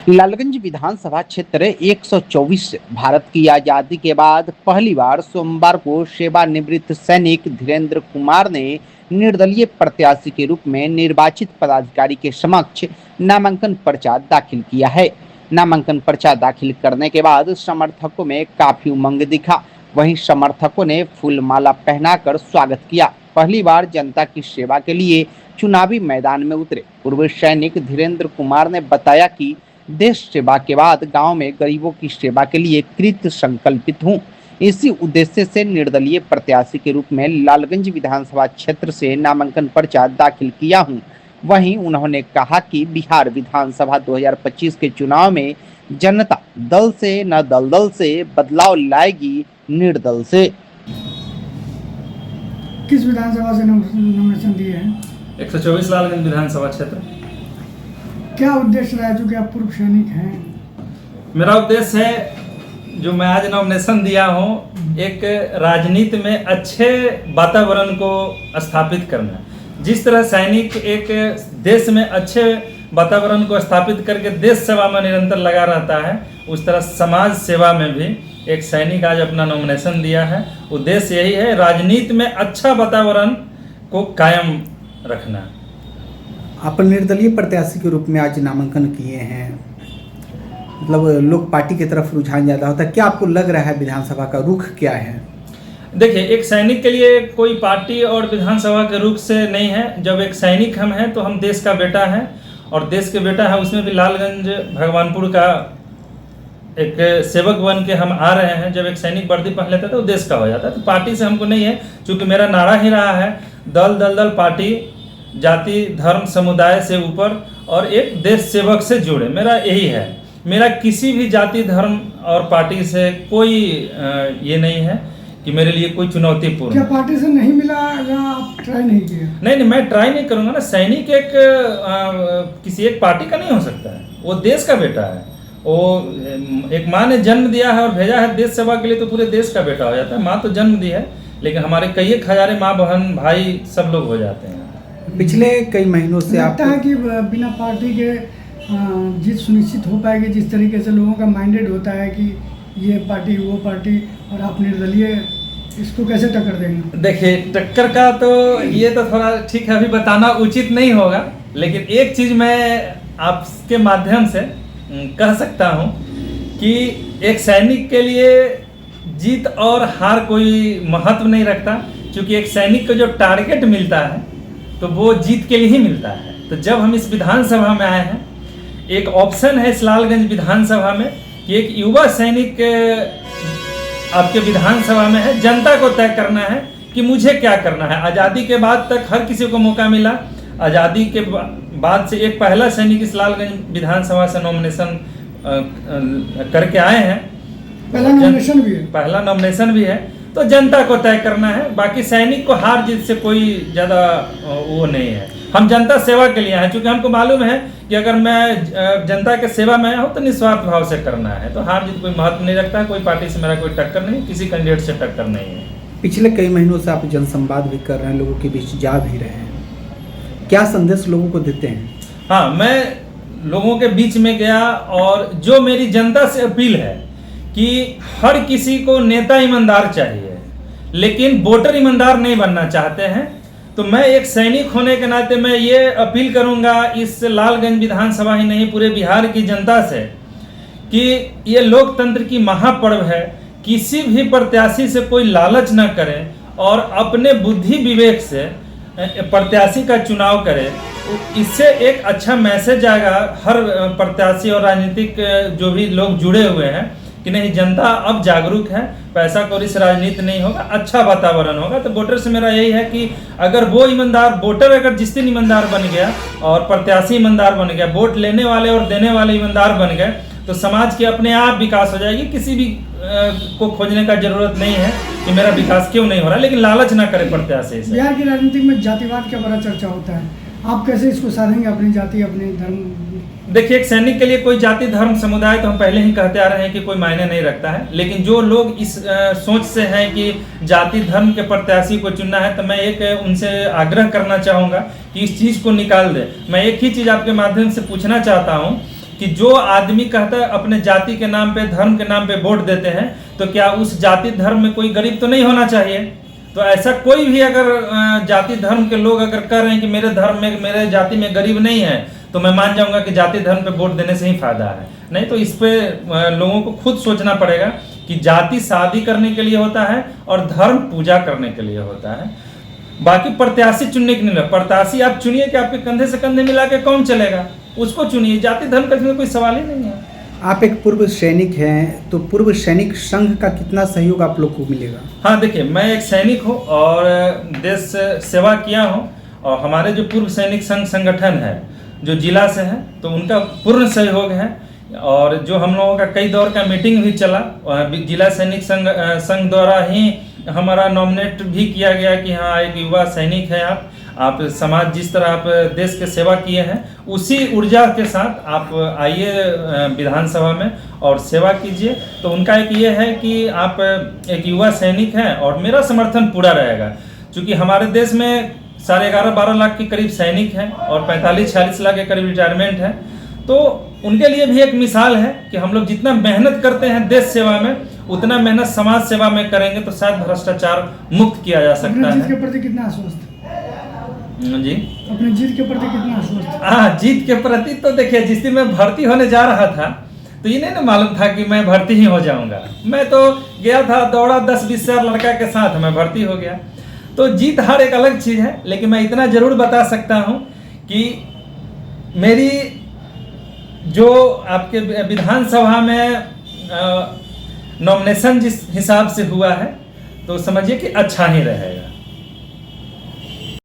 लालगंज विधानसभा क्षेत्र 124 भारत की आजादी के बाद पहली बार सोमवार को सेवानिवृत्त सैनिक धीरेन्द्र कुमार ने निर्दलीय प्रत्याशी के रूप में निर्वाचित पदाधिकारी के समक्ष नामांकन पर्चा दाखिल किया है। नामांकन पर्चा दाखिल करने के बाद समर्थकों में काफी उमंग दिखा। वहीं समर्थकों ने फूलमाला पहनाकर स्वागत किया। पहली बार जनता की सेवा के लिए चुनावी मैदान में उतरे पूर्व सैनिक धीरेन्द्र कुमार ने बताया कि देश सेवा के बाद गांव में गरीबों की सेवा के लिए कृत संकल्पित हूं। इसी उद्देश्य से निर्दलीय प्रत्याशी के रूप में लालगंज विधानसभा क्षेत्र से नामांकन पर्चा दाखिल किया हूं। वहीं उन्होंने कहा कि बिहार विधानसभा 2025 के चुनाव में जनता दल से न दलदल से बदलाव लाएगी, निर्दल से। किस विधानसभा से नॉमिनेशन दिए हैं? 124 लालगंज विधानसभा क्षेत्र। क्या उद्देश्य रहा, जो कि आप पूर्व सैनिक हैं? मेरा उद्देश्य है, जो मैं आज नॉमिनेशन दिया हूँ, एक राजनीति में अच्छे वातावरण को स्थापित करना। जिस तरह सैनिक एक देश में अच्छे वातावरण को स्थापित करके देश सेवा में निरंतर लगा रहता है, उस तरह समाज सेवा में भी एक सैनिक आज अपना नॉमिनेशन दिया है। उद्देश्य यही है, राजनीति में अच्छा वातावरण को कायम रखना। आप निर्दलीय प्रत्याशी के रूप में आज नामांकन किए हैं, मतलब लोग पार्टी की तरफ रुझान ज़्यादा होता है। क्या आपको लग रहा है विधानसभा का रुख क्या है? देखिए, एक सैनिक के लिए कोई पार्टी और विधानसभा के रुख से नहीं है। जब एक सैनिक हम हैं तो हम देश का बेटा है, और देश के बेटा है उसमें भी लालगंज भगवानपुर का एक सेवक बन के हम आ रहे हैं। जब एक सैनिक वर्दी पहन लेता है तो देश का हो जाता है। तो पार्टी से हमको नहीं है, क्योंकि मेरा नारा ही रहा है, दल पार्टी, जाति धर्म समुदाय से ऊपर और एक देश सेवक से जुड़े। मेरा यही है। मेरा किसी भी जाति धर्म और पार्टी से कोई ये नहीं है कि मेरे लिए कोई चुनौतीपूर्ण। क्या पार्टी से नहीं मिला या आप ट्राई नहीं किया? नहीं, मैं ट्राई नहीं करूंगा ना। सैनिक एक किसी एक पार्टी का नहीं हो सकता है, वो देश का बेटा है। वो एक माँ ने जन्म दिया है और भेजा है देश सेवा के लिए, तो पूरे देश का बेटा हो जाता है। माँ तो जन्म दी है, लेकिन हमारे कई हजारे माँ बहन भाई सब लोग हो जाते हैं। पिछले कई महीनों से लगता है कि बिना पार्टी के जीत सुनिश्चित हो पाएगी? जिस तरीके से लोगों का माइंडेड होता है कि ये पार्टी वो पार्टी, और आप निर्दलीय, इसको कैसे टक्कर देंगे? देखिए, टक्कर का तो ये तो थोड़ा ठीक है, अभी बताना उचित नहीं होगा। लेकिन एक चीज़ मैं आपके माध्यम से कह सकता हूँ कि एक सैनिक के लिए जीत और हार कोई महत्व नहीं रखता, क्योंकि एक सैनिक को जो टारगेट मिलता है तो वो जीत के लिए ही मिलता है। तो जब हम इस विधानसभा में आए हैं, एक ऑप्शन है इस लालगंज विधानसभा में कि एक युवा सैनिक आपके विधानसभा में है। जनता को तय करना है कि मुझे क्या करना है। आज़ादी के बाद तक हर किसी को मौका मिला। आज़ादी के बाद से एक पहला सैनिक इस लालगंज विधानसभा से नॉमिनेशन करके आए हैं। पहला नॉमिनेशन भी है, तो जनता को तय करना है। बाकी सैनिक को हार जीत से कोई ज़्यादा वो नहीं है। हम जनता सेवा के लिए हैं, क्योंकि हमको मालूम है कि अगर मैं जनता के सेवा में आया हूँ तो निस्वार्थ भाव से करना है। तो हार जीत कोई महत्व नहीं रखता। कोई पार्टी से मेरा कोई टक्कर नहीं, किसी कैंडिडेट से टक्कर नहीं है। पिछले कई महीनों से आप जनसंवाद भी कर रहे हैं, लोगों के बीच जा भी रहे हैं, क्या संदेश लोगों को देते हैं? हाँ, मैं लोगों के बीच में गया, और जो मेरी जनता से अपील है कि हर किसी को नेता ईमानदार चाहिए, लेकिन वोटर ईमानदार नहीं बनना चाहते हैं। तो मैं एक सैनिक होने के नाते मैं ये अपील करूंगा इस लालगंज विधानसभा ही नहीं, पूरे बिहार की जनता से, कि ये लोकतंत्र की महापर्व है। किसी भी प्रत्याशी से कोई लालच न करे और अपने बुद्धि विवेक से प्रत्याशी का चुनाव करे। इससे एक अच्छा मैसेज आएगा हर प्रत्याशी और राजनीतिक जो भी लोग जुड़े हुए हैं कि नहीं, जनता अब जागरूक है, पैसा कौड़ी से राजनीति नहीं होगा, अच्छा वातावरण होगा। तो वोटर से मेरा यही है कि अगर वो ईमानदार वोटर, अगर जिस दिन ईमानदार बन गया और प्रत्याशी ईमानदार बन गया, वोट लेने वाले और देने वाले ईमानदार बन गए, तो समाज की अपने आप विकास हो जाएगी। किसी भी को खोजने का जरूरत नहीं है कि मेरा विकास क्यों नहीं हो रहा, लेकिन लालच ना करे प्रत्याशी से। बिहार की राजनीति में जातिवाद का बड़ा चर्चा होता है, आप कैसे इसको साधेंगे? अपनी जाति, अपने धर्म? देखिए, एक सैनिक के लिए कोई जाति धर्म समुदाय तो हम पहले ही कहते आ रहे हैं कि कोई मायने नहीं रखता है। लेकिन जो लोग इस सोच से हैं कि जाति धर्म के प्रत्याशी को चुनना है, तो मैं एक उनसे आग्रह करना चाहूँगा कि इस चीज़ को निकाल दे। मैं एक ही चीज़ आपके माध्यम से पूछना चाहता हूँ कि जो आदमी कहता है अपने जाति के नाम पे, धर्म के नाम पे वोट देते हैं, तो क्या उस जाति धर्म में कोई गरीब तो नहीं होना चाहिए? तो ऐसा कोई भी अगर जाति धर्म के लोग अगर कह रहे हैं कि मेरे धर्म में, मेरे जाति में गरीब नहीं है, तो मैं मान जाऊंगा कि जाति धर्म पे वोट देने से ही फायदा है। नहीं तो इस पे लोगों को खुद सोचना पड़ेगा कि जाति शादी करने के लिए होता है और धर्म पूजा करने के लिए होता है। बाकी प्रत्याशी चुनने के लिए, प्रत्याशी आप चुनिए कि आपके कंधे से कंधे मिला के कौन चलेगा, उसको चुनिए। जाति धर्म का इसमें कोई सवाल ही नहीं है। आप एक पूर्व सैनिक हैं, तो पूर्व सैनिक संघ का कितना सहयोग आप लोग को मिलेगा? हाँ देखिए, मैं एक सैनिक हूँ और देश सेवा किया हूँ, और हमारे जो पूर्व सैनिक संघ संगठन है जो जिला से है, तो उनका पूर्ण सहयोग है। और जो हम लोगों का कई दौर का मीटिंग भी चला, जिला सैनिक संघ द्वारा ही हमारा नॉमिनेट भी किया गया कि हाँ एक युवा सैनिक है आप समाज, जिस तरह आप देश के सेवा किए हैं उसी ऊर्जा के साथ आप आइए विधानसभा में और सेवा कीजिए। तो उनका एक ये है कि आप एक युवा सैनिक हैं और मेरा समर्थन पूरा रहेगा, क्योंकि हमारे देश में 11.5-12 लाख के करीब सैनिक हैं और 45-46 लाख के करीब रिटायरमेंट है। तो उनके लिए भी एक मिसाल है कि हम लोग जितना मेहनत करते हैं देश सेवा में, उतना मेहनत समाज सेवा में करेंगे तो शायद भ्रष्टाचार मुक्त किया जा सकता है। जीत के प्रति कितना आश्वस्त? जी, अपने जीत के प्रति कितना आश्वस्त? हाँ, जीत के प्रति तो देखिए, जिस दिन मैं भर्ती होने जा रहा था तो ये नहीं ना मालूम था कि मैं भर्ती ही हो जाऊंगा। मैं तो गया था, दौड़ा 10-20 हजार लड़का के साथ, मैं भर्ती हो गया। तो जीत हार एक अलग चीज है, लेकिन मैं इतना जरूर बता सकता हूँ कि मेरी जो आपके विधानसभा में नॉमिनेशन जिस हिसाब से हुआ है, तो समझिए कि अच्छा ही रहेगा।